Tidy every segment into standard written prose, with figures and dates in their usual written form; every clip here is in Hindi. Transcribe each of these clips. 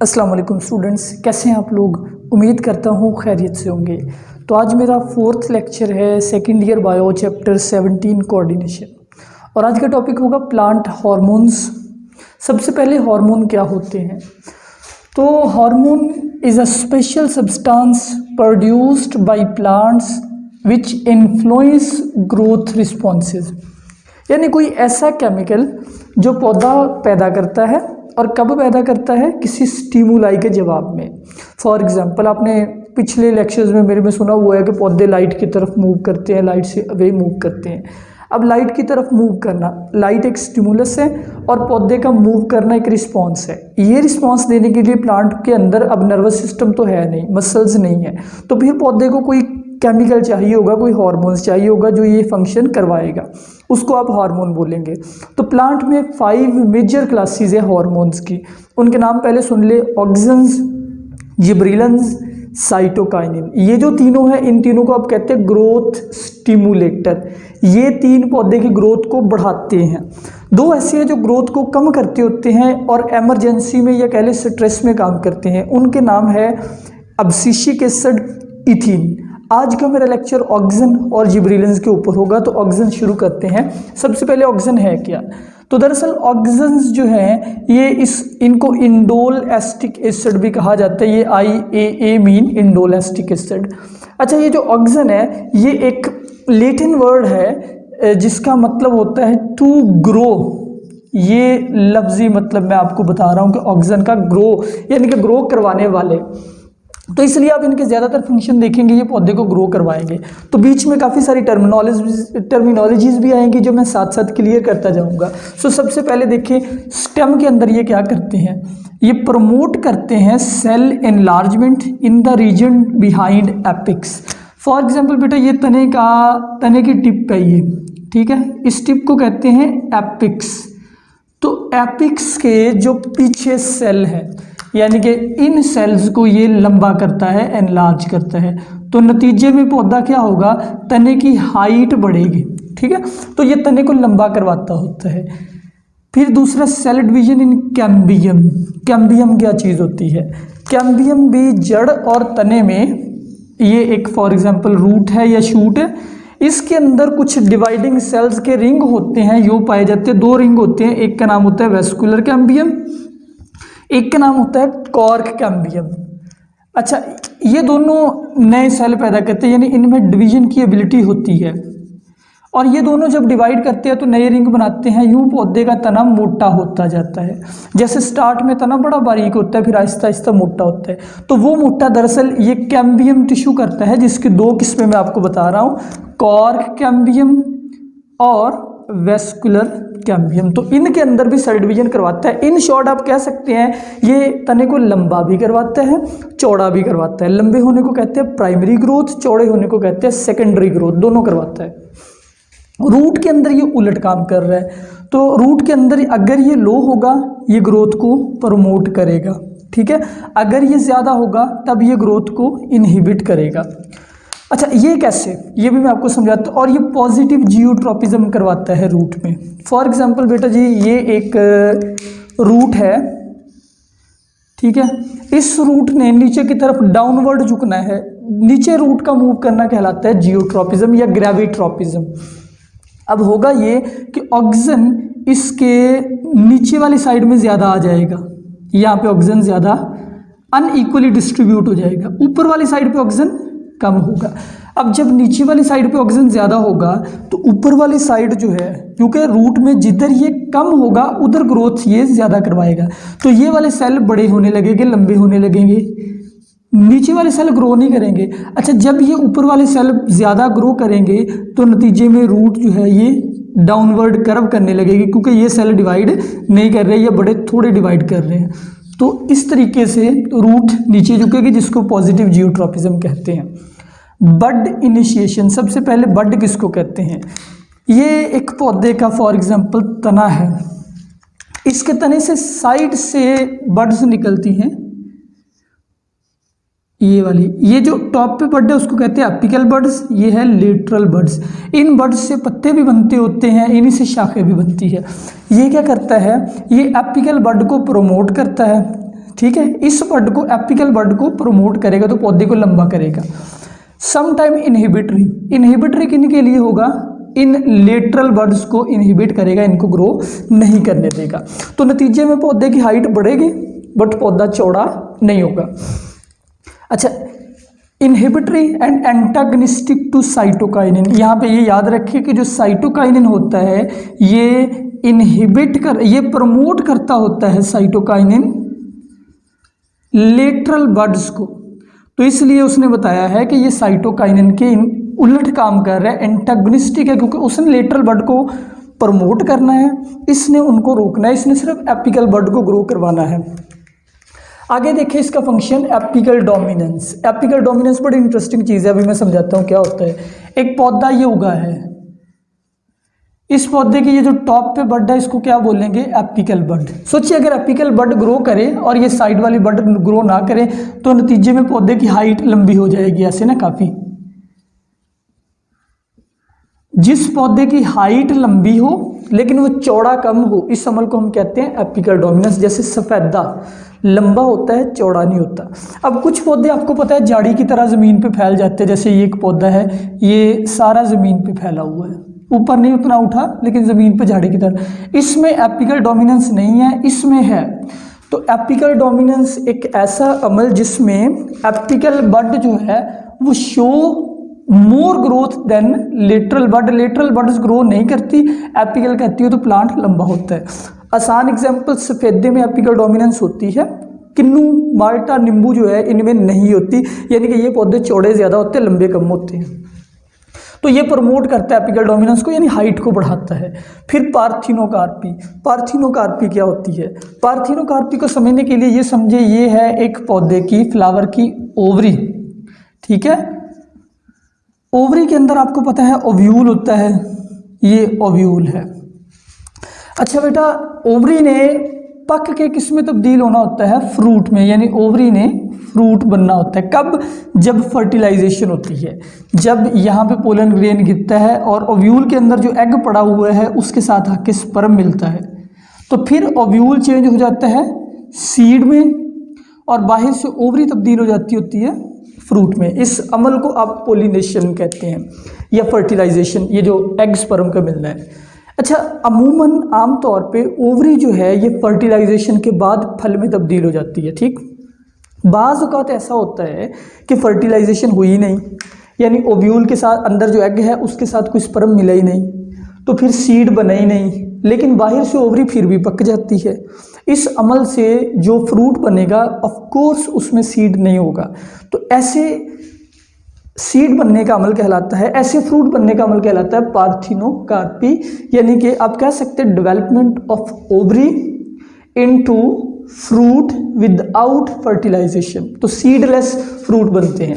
अस्सलाम वालेकुम स्टूडेंट्स, कैसे हैं आप लोग। उम्मीद करता हूँ खैरियत से होंगे। तो आज मेरा 4th लेक्चर है second year bio chapter 17 coordination, और आज का टॉपिक होगा प्लांट हार्मोन्स। सबसे पहले हार्मोन क्या होते हैं। तो hormone is a special substance produced by plants which influence growth responses, यानी कोई ऐसा केमिकल जो पौधा पैदा करता है। और कब पैदा करता है? किसी स्टिमुलाई के जवाब में। फॉर एग्जांपल, आपने पिछले लेक्चर्स में मेरे में सुना हुआ है कि पौधे लाइट की तरफ मूव करते हैं, लाइट से अवे मूव करते हैं। अब लाइट की तरफ मूव करना, लाइट एक स्टिमुलस है और पौधे का मूव करना एक रिस्पॉन्स है। ये रिस्पॉन्स देने के लिए प्लांट के अंदर अब नर्वस सिस्टम तो है नहीं, मसल्स नहीं है, तो फिर पौधे को कोई केमिकल चाहिए होगा, कोई हार्मोन्स चाहिए होगा जो ये फंक्शन करवाएगा, उसको आप हार्मोन बोलेंगे। तो प्लांट में 5 मेजर क्लासेस है हार्मोन्स की। उनके नाम पहले सुन ले, ऑक्सिन्स, जिब्रेलिन्स, साइटोकाइनिन। ये जो तीनों है, इन तीनों को आप कहते हैं ग्रोथ स्टिमुलेटर। ये 3 पौधे की ग्रोथ को बढ़ाते हैं। 2 ऐसे हैं जो ग्रोथ को कम करते होते हैं और एमरजेंसी में या कह ले स्ट्रेस में काम करते हैं। उनके नाम है अब्सिसिक एसिड, इथीन। आज का मेरा लेक्चर ऑक्सिन और जिब्रेलिन्स के ऊपर होगा, तो ऑक्सिन शुरू करते हैं। सबसे पहले ऑक्सिन है क्या? तो दरअसल ऑक्सिन्स जो हैं ये इनको इंडोल एस्टिक एसिड भी कहा जाता है। ये IAA mean indole acetic acid. अच्छा, ये जो ऑक्सिन है ये एक लैटिन वर्ड है जिसका मतलब होता है टू ग्रो। ये लफ्जी मतलब मैं आपको बता रहा हूँ कि ऑक्सिन का ग्रो यानी कि ग्रो करवाने वाले। तो इसलिए आप इनके ज़्यादातर फंक्शन देखेंगे, ये पौधे को ग्रो करवाएंगे। तो बीच में काफ़ी सारी टर्मिनोलॉजीज भी आएंगी जो मैं साथ साथ क्लियर करता जाऊंगा। सो सबसे पहले देखिए, स्टेम के अंदर ये क्या करते हैं? ये प्रमोट करते हैं cell enlargement in the region behind apex. For example बेटा, ये तने की टिप है ये, ठीक है, इस टिप को कहते हैं एपिक्स। तो एपिक्स के जो पीछे सेल है, यानी कि इन सेल्स को ये लंबा करता है, एनलार्ज करता है। तो नतीजे में पौधा क्या होगा? तने की हाइट बढ़ेगी, ठीक है। तो ये तने को लंबा करवाता होता है। फिर दूसरा, cell division in cambium. Cambium क्या चीज़ होती है? कैम्बियम भी जड़ और तने में, ये एक फॉर एग्जांपल रूट है या शूट है, इसके अंदर कुछ डिवाइडिंग सेल्स के रिंग होते हैं, यो पाए जाते हैं। 2 रिंग होते हैं, एक का नाम होता है वेस्कुलर कैम्बियम, एक का नाम होता है कॉर्क कैम्बियम। अच्छा, ये दोनों नए सेल पैदा करते हैं, यानी इनमें डिवीजन की एबिलिटी होती है। और ये दोनों जब डिवाइड करते हैं तो नए रिंग बनाते हैं। यूं पौधे का तना मोटा होता जाता है। जैसे स्टार्ट में तना बड़ा बारीक होता है, फिर आहिस्ता आहिस्ता मोटा होता है। तो वो मोटा दरअसल ये कैम्बियम टिश्यू करता है, जिसकी 2 किस्में मैं आपको बता रहा हूँ, कॉर्क कैम्बियम और वेस्कुलर कैम्बियम। तो इनके अंदर भी सेल डिवीजन करवाता है। इन शॉर्ट आप कह सकते हैं ये तने को लंबा भी करवाता है, चौड़ा भी करवाता है। लंबे होने को कहते हैं प्राइमरी ग्रोथ, चौड़े होने को कहते हैं सेकेंडरी ग्रोथ, दोनों करवाता है। रूट के अंदर ये उलट काम कर रहा है। तो रूट के अंदर अगर ये लो होगा ये ग्रोथ को प्रमोट करेगा, ठीक है। अगर ये ज़्यादा होगा तब ये ग्रोथ को इनहिबिट करेगा। अच्छा, ये कैसे, ये भी मैं आपको समझाता हूँ। और ये पॉजिटिव जियोट्रोपिज्म करवाता है रूट में। फॉर एग्जांपल बेटा जी, ये एक रूट है, ठीक है। इस रूट ने नीचे की तरफ डाउनवर्ड झुकना है, नीचे रूट का मूव करना कहलाता है जियोट्रोपिज्म या ग्रेविट्रोपिज्म। अब होगा ये कि ऑक्सिन इसके नीचे वाली साइड में ज़्यादा आ जाएगा, यहाँ पे ऑक्सिन ज़्यादा अनइक्वली डिस्ट्रीब्यूट हो जाएगा, ऊपर वाली साइड पे ऑक्सिन कम होगा। अब जब नीचे वाली साइड पे ऑक्सीजन ज़्यादा होगा तो ऊपर वाली साइड जो है, क्योंकि रूट में जिधर ये कम होगा उधर ग्रोथ ये ज़्यादा करवाएगा, तो ये वाले सेल बड़े होने लगेंगे, लंबे होने लगेंगे, नीचे वाले सेल ग्रो नहीं करेंगे। अच्छा, जब ये ऊपर वाले सेल ज़्यादा ग्रो करेंगे तो नतीजे में रूट जो है ये डाउनवर्ड कर्व करने लगेगी, क्योंकि ये सेल डिवाइड नहीं कर रहे, ये बड़े थोड़े डिवाइड कर रहे हैं। तो इस तरीके से रूट नीचे झुकेगी, जिसको पॉजिटिव जियोट्रोपिज्म कहते हैं। बड इनिशिएशन, सबसे पहले बड किसको कहते हैं? ये एक पौधे का फॉर एग्जांपल तना है, इसके तने से साइड से बड्स निकलती हैं, ये वाली, ये जो टॉप पे बड है उसको कहते हैं एपिकल बड्स, ये है लेटरल बड्स। इन बड्स से पत्ते भी बनते होते हैं, इन्हीं से शाखें भी बनती है। ये क्या करता है? ये एपिकल बड को प्रोमोट करता है, ठीक है, इस बड को, एपिकल बड को प्रमोट करेगा तो पौधे को लंबा करेगा। सम टाइम इनहिबिटरी, इनहिबिटरी किन के लिए होगा, इन लेटरल बड्स को इनहिबिट करेगा, इनको ग्रो नहीं करने देगा। तो नतीजे में पौधे की हाइट बढ़ेगी बट पौधा चौड़ा नहीं होगा। अच्छा, इनहिबिटरी एंड एंटागनिस्टिक टू साइटोकाइनिन, यहाँ पे ये याद रखिए कि जो साइटोकाइनिन होता है ये ये प्रमोट करता होता है साइटोकाइनिन लेटरल बड्स को। तो इसलिए उसने बताया है कि ये साइटोकाइनिन के उलट काम कर रहा है, एंटागनिस्टिक है, क्योंकि उसने लेटरल बड को प्रमोट करना है, इसने उनको रोकना है, इसने सिर्फ एपिकल बड को ग्रो करवाना है। आगे देखिए इसका function apical dominance. Apical dominance बड़ी इंटरेस्टिंग चीज़ है, अभी मैं समझाता हूँ क्या होता है। एक पौधा ये उगा है, इस पौधे की ये जो टॉप पे बड है इसको क्या बोलेंगे, एपिकल बड। सोचिए अगर एपिकल बड ग्रो करे और ये साइड वाली बड ग्रो ना करे तो नतीजे में पौधे की हाइट लंबी हो जाएगी ऐसे ना काफ़ी। जिस पौधे की हाइट लंबी हो लेकिन वो चौड़ा कम हो, इस अमल को हम कहते हैं एपिकल डोमिनेंस। जैसे सफ़ेदा लंबा होता है, चौड़ा नहीं होता। अब कुछ पौधे आपको पता है झाड़ी की तरह ज़मीन पे फैल जाते हैं, जैसे ये एक पौधा है, ये सारा ज़मीन पे फैला हुआ है, ऊपर नहीं उतना उठा लेकिन ज़मीन पे झाड़ी की तरह। इसमें एपिकल डोमिनेंस नहीं है, इसमें है। तो एपिकल डोमिनेंस एक ऐसा अमल जिसमें एपिकल बड जो है वो show more growth than lateral bud. Lateral buds grow नहीं करती, एपिकल कहती है, तो प्लांट लंबा होता है। आसान एग्जांपल, सफ़ेदे में एपिकल डोमिनेंस होती है, किन्नू, माल्टा, नींबू जो है इनमें नहीं होती, यानी कि ये पौधे चौड़े ज़्यादा होते हैं, लंबे कम होते हैं। तो ये प्रमोट करता है एपिकल डोमिनेंस को, यानी हाइट को बढ़ाता है। फिर पार्थिनोकार्पी। पार्थिनोकार्पी क्या होती है, पार्थिनोकार्पी को समझने के लिए ये समझे, ये है एक पौधे की, फ्लावर की ओवरी, ठीक है। ओवरी के अंदर आपको पता है ओव्यूल होता है, ये ओव्यूल है। अच्छा बेटा, ओवरी ने पक के किस में तब्दील होना होता है, फ्रूट में, यानी ओवरी ने फ्रूट बनना होता है। कब, जब फर्टिलाइजेशन होती है, जब यहाँ पे पोलन ग्रेन गिरता है और ओव्यूल के अंदर जो एग पड़ा हुआ है उसके साथ आके स्पर्म मिलता है, तो फिर ओव्यूल चेंज हो जाता है सीड में और बाहर से ओवरी तब्दील हो जाती होती है फ्रूट में। इस अमल को आप पोलिनेशन कहते हैं या फर्टिलाइजेशन, ये जो एग स्पर्म का मिलना है। अच्छा, अमूमन आमतौर पे ओवरी जो है ये फर्टिलाइजेशन के बाद फल में तब्दील हो जाती है, ठीक। बाज़ औक़ात ऐसा होता है कि फर्टिलाइजेशन हुई नहीं, यानी ओव्यूल के साथ अंदर जो एग है उसके साथ कोई स्पर्म मिला ही नहीं, तो फिर सीड बना ही नहीं, लेकिन बाहर से ओवरी फिर भी पक जाती है। इस अमल से जो फ्रूट बनेगा ऑफ कोर्स उसमें सीड नहीं होगा, तो ऐसे सीड बनने का अमल कहलाता है, ऐसे फ्रूट बनने का अमल कहलाता है पार्थिनोकार्पी, यानी कि आप कह सकते हैं development of ovary into fruit without fertilisation. तो सीडलेस फ्रूट बनते हैं,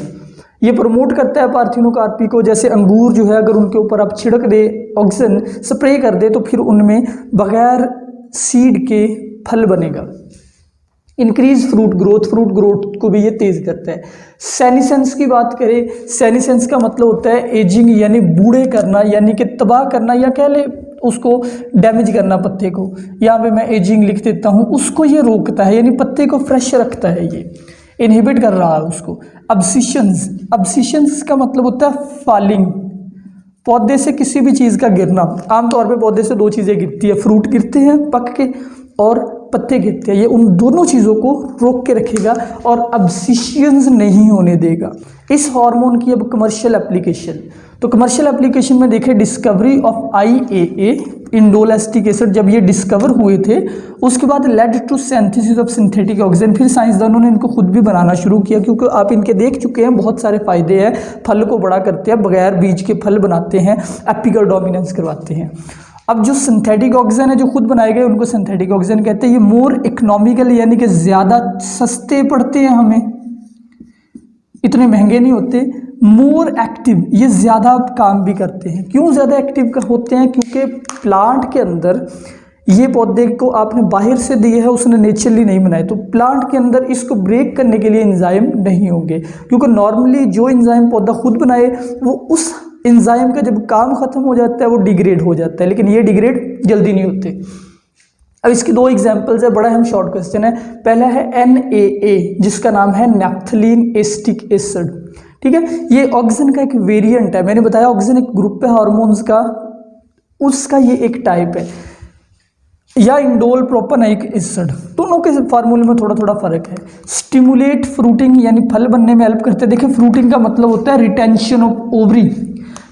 ये प्रमोट करता है पार्थिनोकार्पी को। जैसे अंगूर जो है, अगर उनके ऊपर आप छिड़क दे, ऑक्सीजन स्प्रे कर दे, तो फिर उनमें बगैर सीड के फल बनेगा। इंक्रीज फ्रूट ग्रोथ को भी ये तेज करता है। सेनिसेंस की बात करें, सेनिसेंस का मतलब होता है एजिंग, यानी बूढ़े करना, यानी कि तबाह करना, या कह ले उसको डैमेज करना पत्ते को। यहाँ पे मैं एजिंग लिख देता हूँ, उसको ये रोकता है, यानी पत्ते को फ्रेश रखता है, ये इनहिबिट कर रहा है उसको। अब्सिशंस का मतलब होता है फॉलिंग, पौधे से किसी भी चीज़ का गिरना। आमतौर पे पौधे से दो चीज़ें गिरती है, फ्रूट गिरते हैं पक के और पत्ते गिरते हैं, ये उन दोनों चीज़ों को रोक के रखेगा और अब्सिशंस नहीं होने देगा। इस हार्मोन की अब कमर्शियल एप्लीकेशन, तो कमर्शियल एप्लीकेशन में देखें, discovery of IAA, indole acetic acid, जब ये डिस्कवर हुए थे उसके बाद led to synthesis of synthetic auxin. फिर साइंसदानों ने इनको खुद भी बनाना शुरू किया, क्योंकि आप इनके देख चुके हैं बहुत सारे फायदे हैं, फल को बड़ा करते हैं, बगैर बीज के फल बनाते हैं, एपिकल डोमिनेंस करवाते हैं। अब जो सिंथेटिक ऑक्सीजन है जो खुद बनाए गए उनको सिंथेटिक ऑक्सीजन कहते हैं। ये मोर इकोनॉमिकल, यानी कि ज़्यादा सस्ते पड़ते हैं हमें, इतने महंगे नहीं होते। मोर एक्टिव, ये ज़्यादा काम भी करते हैं। क्यों ज़्यादा एक्टिव होते हैं? क्योंकि प्लांट के अंदर ये पौधे को आपने बाहर से दिए है, उसने नेचुरली नहीं बनाए, तो प्लांट के अंदर इसको ब्रेक करने के लिए एंजाइम नहीं होंगे, क्योंकि नॉर्मली जो एंजाइम पौधा खुद बनाए वो उस एंजाइम का जब काम ख़त्म हो जाता है वो डिग्रेड हो जाता है, लेकिन ये डिग्रेड जल्दी नहीं होते। अब इसकी दो एग्जाम्पल्स है, बड़ा हम शॉर्ट क्वेश्चन है। पहला है NAA जिसका नाम है नैप्थलीन एस्टिक एसिड, ठीक है। ये ऑक्सीजन का एक वेरिएंट है, मैंने बताया ऑक्सीजन एक ग्रुप है हार्मोन्स का, उसका ये एक टाइप है। या इंडोल प्रोपेनोइक एसिड, दोनों के फार्मूले में थोड़ा थोड़ा फर्क है। स्टिमुलेट फ्रूटिंग यानी फल बनने में हेल्प करते हैं। देखिए फ्रूटिंग का मतलब होता है रिटेंशन ऑफ ओवरी,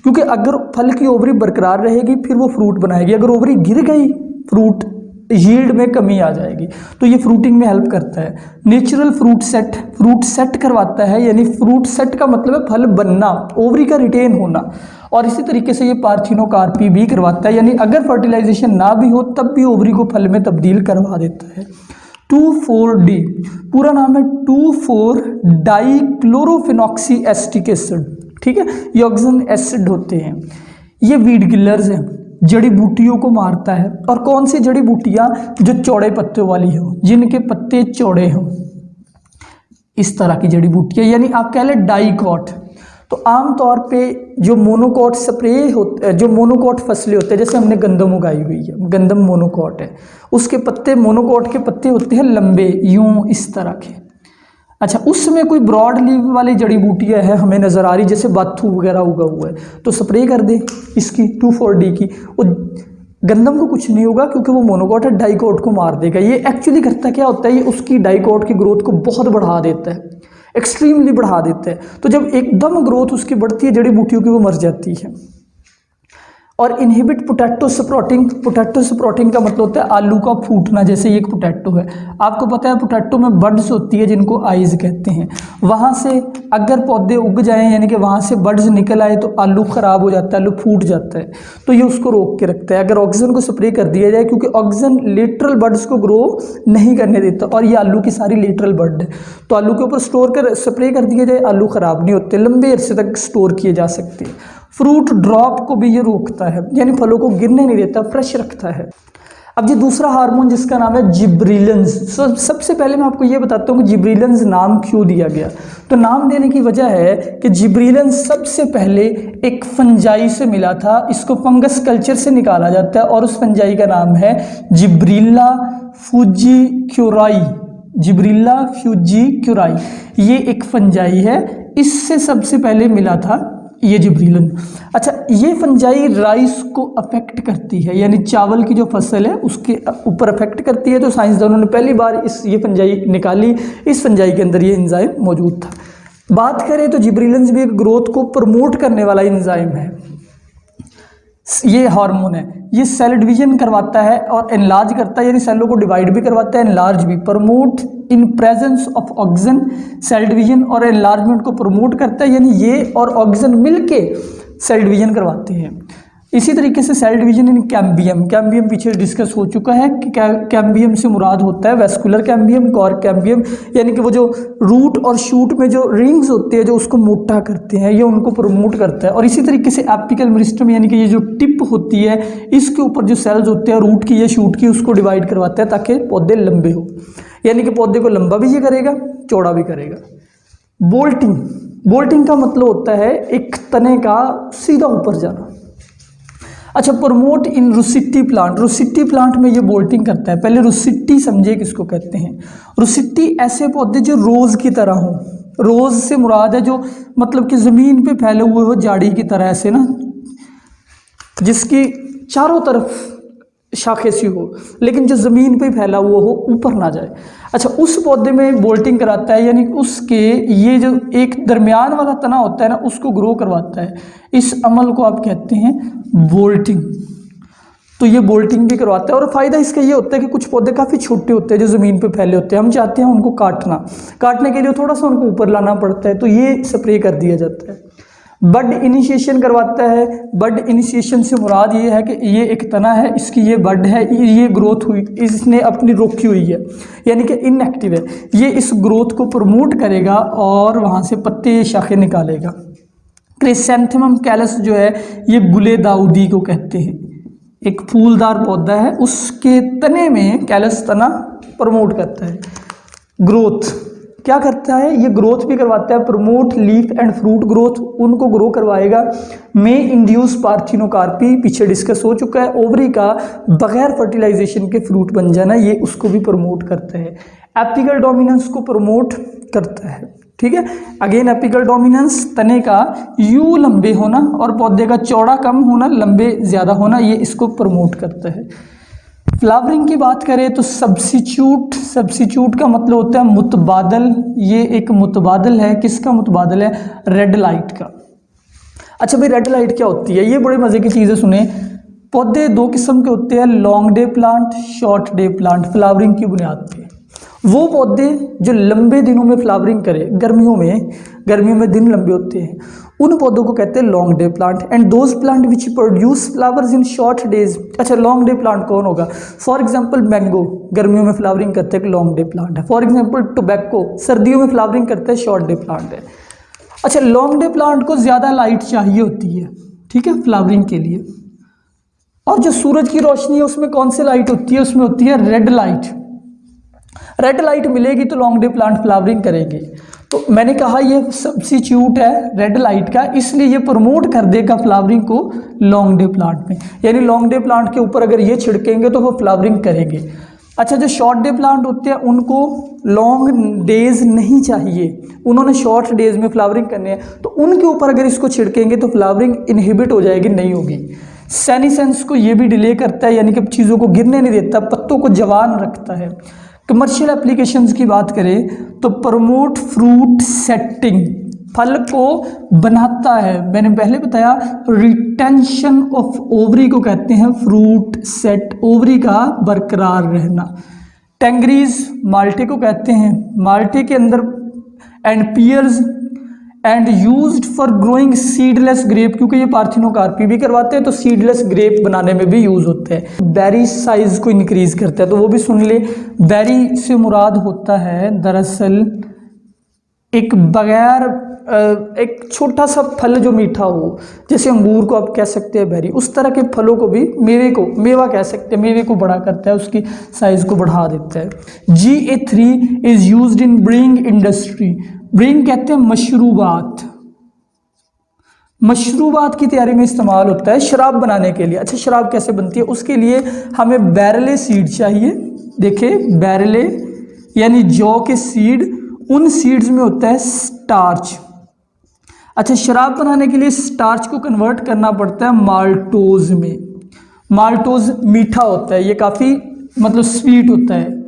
क्योंकि अगर फल की ओवरी बरकरार रहेगी फिर वो फ्रूट बनाएगी, अगर ओवरी गिर गई फ्रूट यील्ड में कमी आ जाएगी, तो ये फ्रूटिंग में हेल्प करता है। नेचुरल फ्रूट सेट करवाता है, यानी फ्रूट सेट का मतलब है फल बनना, ओवरी का रिटेन होना। और इसी तरीके से ये पार्थिनोकार्पी भी करवाता है, यानी अगर फर्टिलाइजेशन ना भी हो तब भी ओवरी को फल में तब्दील करवा देता है। 2,4-D पूरा नाम है 2,4-डाइक्लोरोफिनॉक्सी एसिटिक एसिड, ठीक है। ये ऑक्सीजन एसिड होते हैं, ये वीड किलर्स हैं, जड़ी बूटियों को मारता है। और कौन सी जड़ी बूटियां? जो चौड़े पत्तों वाली हो, जिनके पत्ते चौड़े हों, इस तरह की जड़ी बूटियां, यानी आप कह लें डाइकॉट। तो आमतौर पे जो मोनोकॉट स्प्रे होते, जो मोनोकॉट फसलें होते हैं, जैसे हमने गंदम उगाई हुई है, गंदम मोनोकॉट है, उसके पत्ते, मोनोकॉट के पत्ते होते हैं लंबे, यूं इस तरह के। अच्छा, उसमें कोई ब्रॉड लीव वाली जड़ी बूटियां है हमें नज़र आ रही, जैसे बाथू वगैरह उगा हुआ है, तो स्प्रे कर दे इसकी 2,4-D की, वो गंदम को कुछ नहीं होगा क्योंकि वो मोनोकॉट है, डाइकॉट को मार देगा। ये एक्चुअली करता क्या होता है, ये उसकी डाइकॉट की ग्रोथ को बहुत बढ़ा देता है, एक्सट्रीमली बढ़ा देता है। तो जब एकदम ग्रोथ उसकी बढ़ती है जड़ी बूटियों की, वो मर जाती है। और inhibit potato sprouting, potato sprouting का मतलब होता है आलू का फूटना। जैसे ये एक पोटैटो है, आपको पता है पोटैटो में बड्स होती है जिनको आइज कहते हैं, वहाँ से अगर पौधे उग जाएं, यानी कि वहाँ से बड्स निकल आए, तो आलू ख़राब हो जाता है, आलू फूट जाता है। तो ये उसको रोक के रखता है अगर ऑक्सीजन को स्प्रे कर दिया जाए, क्योंकि ऑक्सीजन लेटरल बड्स को ग्रो नहीं करने देता, और ये आलू की सारी लेटरल बड है। तो आलू के ऊपर स्प्रे कर दिया जाए, आलू ख़राब नहीं होते, लंबे अरसे तक स्टोर किए जा सकते हैं। फ्रूट ड्रॉप को भी ये रोकता है, यानी फलों को गिरने नहीं देता, फ्रेश रखता है। अब ये दूसरा हार्मोन जिसका नाम है जिब्रीलेंस। सबसे पहले मैं आपको ये बताता हूँ कि जिब्रीलेंस नाम क्यों दिया गया। तो नाम देने की वजह है कि जिब्रीलेंस सबसे पहले एक फंजाई से मिला था, इसको फंगस कल्चर से निकाला जाता है, और उस फंजाई का नाम है जिब्रीला फ्यूजिक्यूराई। जिब्रीला फ्यूजिक्यूराई ये एक फंजाई है, इससे सबसे पहले मिला था ये जिब्रीलन। अच्छा, ये फंजाई राइस को अफेक्ट करती है, यानी चावल की जो फसल है उसके ऊपर अफेक्ट करती है। तो साइंसदानों ने पहली बार ये फंजाई निकाली, इस फंजाई के अंदर ये एंजाइम मौजूद था। बात करें तो जिब्रीलेंस भी एक ग्रोथ को प्रमोट करने वाला एंजाइम है, ये हार्मोन है। ये सेल डिवीजन करवाता है और एनलार्ज करता है, यानी सेलों को डिवाइड भी करवाता है, एनलार्ज भी। Promote in presence of auxin, cell division और एनलार्जमेंट को प्रमोट करता है, यानी ये और ऑक्सीजन मिलके सेल डिवीजन करवाते हैं। इसी तरीके से cell division in cambium, cambium पीछे डिस्कस हो चुका है कि कैम्बियम से मुराद होता है वेस्कुलर कैम्बियम, कॉर कैम्बियम, यानी कि वो जो रूट और शूट में जो रिंग्स होते हैं जो उसको मोटा करते हैं, ये उनको प्रमोट करता है। और इसी तरीके से एपिकल मेरिस्टम, यानी कि ये जो टिप होती है इसके ऊपर जो सेल्स होते हैं रूट की या शूट की, उसको डिवाइड करवाता है ताकि पौधे लंबे हो, यानी कि पौधे को लंबा भी ये करेगा, चौड़ा भी करेगा। बोल्टिंग, बोल्टिंग का मतलब होता है एक तने का सीधा ऊपर जाना। अच्छा, प्रमोट इन रुसिट्टी प्लांट, रुसिट्टी प्लांट में ये बोल्टिंग करता है। पहले रुसिट्टी समझे किसको कहते हैं। रुसिट्टी ऐसे पौधे जो रोज़ की तरह हो, रोज़ से मुराद है जो मतलब कि ज़मीन पे फैले हुए हो झाड़ी की तरह, ऐसे ना, जिसकी चारों तरफ शाखे सी हो लेकिन जो ज़मीन पे फैला हुआ हो, ऊपर ना जाए। अच्छा, उस पौधे में बोल्टिंग कराता है, यानी उसके ये जो एक दरमियान वाला तना होता है ना, उसको ग्रो करवाता है। इस अमल को आप कहते हैं बोल्टिंग। तो ये बोल्टिंग भी करवाता है। और फ़ायदा इसका ये होता है कि कुछ पौधे काफ़ी छोटे होते हैं जो ज़मीन पे फैले होते हैं, हम चाहते हैं उनको काटने के लिए थोड़ा सा उनको ऊपर लाना पड़ता है, तो ये स्प्रे कर दिया जाता है। बड इनिशिएशन करवाता है। बड इनिशिएशन से मुराद ये है कि ये एक तना है, इसकी ये बड है, ये ग्रोथ हुई, इसने अपनी रोकी हुई है, यानी कि इनएक्टिव है, ये इस ग्रोथ को प्रमोट करेगा और वहाँ से पत्ते शाखें निकालेगा। क्रिसैंथेमम कैलस जो है ये गुले दाऊदी को कहते हैं, एक फूलदार पौधा है, उसके तने में कैलस तना प्रमोट करता है ग्रोथ। क्या करता है, ये ग्रोथ भी करवाता है, promote leaf and fruit growth, उनको ग्रो करवाएगा। मे इंड्यूस पार्थिनोकार्पी, पीछे डिस्कस हो चुका है। ओवरी का बगैर फर्टिलाइजेशन के फ्रूट बन जाना, ये उसको भी प्रमोट करता है। एपिकल डोमिनेंस को प्रमोट करता है, ठीक है। अगेन एपिकल डोमिनेंस, तने का यू लंबे होना और पौधे का चौड़ा कम होना, लंबे ज़्यादा होना, ये इसको प्रमोट करता है। फ्लावरिंग की बात करें तो सब्सिट्यूट, सब्सिट्यूट का मतलब होता है मुतबादल। ये एक मुतबादल है, किसका मुतबादल है, रेड लाइट का। अच्छा भाई, रेड लाइट क्या होती है, ये बड़े मज़े की चीज़ें सुने। पौधे दो किस्म के होते हैं, long day plant, short day plant. Flowering की बुनियाद पे वो पौधे जो लंबे दिनों में फ्लावरिंग करे, गर्मियों में दिन लंबे होते हैं, उन पौधों को कहते हैं long day plant. And those plant which produce flowers in short days. अच्छा, लॉन्ग डे प्लांट कौन होगा, फॉर एग्जांपल मैंगो गर्मियों में फ्लावरिंग करते हैं, लॉन्ग डे प्लांट है। फॉर एग्जांपल टोबैको सर्दियों में फ्लावरिंग करते हैं, शॉर्ट डे प्लांट है। अच्छा, लॉन्ग डे प्लांट को ज़्यादा लाइट चाहिए होती है, ठीक है, फ्लावरिंग के लिए। और जो सूरज की रोशनी है उसमें कौन सी लाइट होती है, उसमें होती है रेड लाइट। रेड लाइट मिलेगी तो लॉन्ग डे प्लांट फ्लावरिंग करेंगे। तो मैंने कहा ये सब्स्टिट्यूट है रेड लाइट का, इसलिए ये प्रमोट कर देगा फ्लावरिंग को लॉन्ग डे प्लांट में। यानी लॉन्ग डे प्लांट के ऊपर अगर ये छिड़केंगे तो वो फ्लावरिंग करेंगे। अच्छा, जो शॉर्ट डे प्लांट होते हैं उनको लॉन्ग डेज नहीं चाहिए, उन्होंने शॉर्ट डेज में फ्लावरिंग करनी है, तो उनके ऊपर अगर इसको छिड़केंगे तो फ्लावरिंग इनहिबिट हो जाएगी, नहीं होगी। सेनिसेंस को ये भी डिले करता है, यानी कि चीज़ों को गिरने नहीं देता, पत्तों को जवान रखता है। कमर्शियल एप्लीकेशंस की बात करें तो प्रमोट फ्रूट सेटिंग, फल को बनाता है। मैंने पहले बताया रिटेंशन ऑफ ओवरी को कहते हैं फ्रूट सेट, ओवरी का बरकरार रहना। टेंगरीज माल्टे को कहते हैं, माल्टे के अंदर and pears and used for growing seedless grape, क्योंकि ये पार्थिनोकार्पी भी करवाते हैं तो सीडलेस ग्रेप बनाने में भी यूज होते हैं। बेरी साइज को इंक्रीज करता है, तो वो भी सुन ले। बेरी से मुराद होता है दरअसल एक बगैर एक छोटा सा फल जो मीठा हो, जैसे अंगूर को आप कह सकते हैं बेरी, उस तरह के फलों को भी मेवा कह सकते हैं, मेवे को बड़ा करता है, उसकी साइज को बढ़ा देता है। GA3 is used in brewing industry. Brewing कहते हैं मशरूबात, मशरूबात की तैयारी में इस्तेमाल होता है शराब बनाने के लिए। अच्छा, शराब कैसे बनती है, उसके लिए हमें बैरले सीड चाहिए। देखिए बैरले यानी जौ के सीड, उन सीड्स में होता है स्टार्च। अच्छा, शराब बनाने के लिए स्टार्च को कन्वर्ट करना पड़ता है माल्टोज में। माल्टोज मीठा होता है, ये काफ़ी मतलब स्वीट होता है,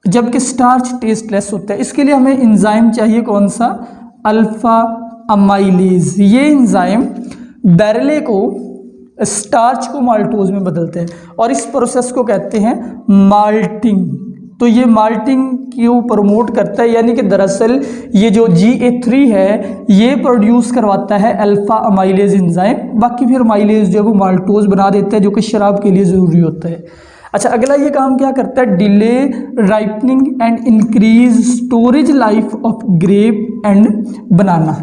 जबकि स्टार्च टेस्टलेस होता है। इसके लिए हमें एंजाइम चाहिए, कौन सा, अल्फा अमाइलेज। ये एंजाइम बैरले को, स्टार्च को माल्टोज में बदलते हैं और इस प्रोसेस को कहते हैं माल्टिंग। तो ये माल्टिंग को प्रमोट करता है, यानी कि दरअसल ये जो GA3 है ये प्रोड्यूस करवाता है अल्फा अमाइलेज एंजाइम, बाकी फिर अमाइलेज जो है वो माल्टोज बना देता है, जो कि शराब के लिए ज़रूरी होता है। अच्छा, अगला ये काम क्या करता है, delay ripening and increase storage life of grape and banana.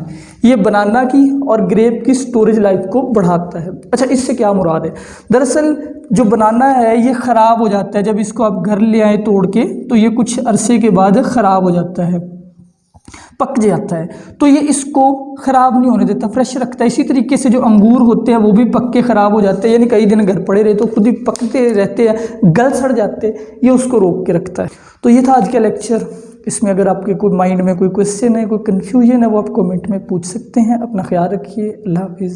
ये बनाना की और ग्रेप की स्टोरेज लाइफ को बढ़ाता है। अच्छा, इससे क्या मुराद है, दरअसल जो बनाना है ये ख़राब हो जाता है, जब इसको आप घर ले आए तोड़ के तो ये कुछ अरसे के बाद ख़राब हो जाता है, पक जाता है, तो ये इसको ख़राब नहीं होने देता, फ्रेश रखता है। इसी तरीके से जो अंगूर होते हैं वो भी पक के ख़राब हो जाते हैं, यानी कई दिन घर पड़े रहे तो खुद ही पकते रहते हैं, गल सड़ जाते हैं, ये उसको रोक के रखता है। तो ये था आज का लेक्चर। इसमें अगर आपके कोई माइंड में कोई क्वेश्चन है, कोई कन्फ्यूजन है, वो आप कमेंट में पूछ सकते हैं। अपना ख्याल रखिए, अल्लाह हाफिज़।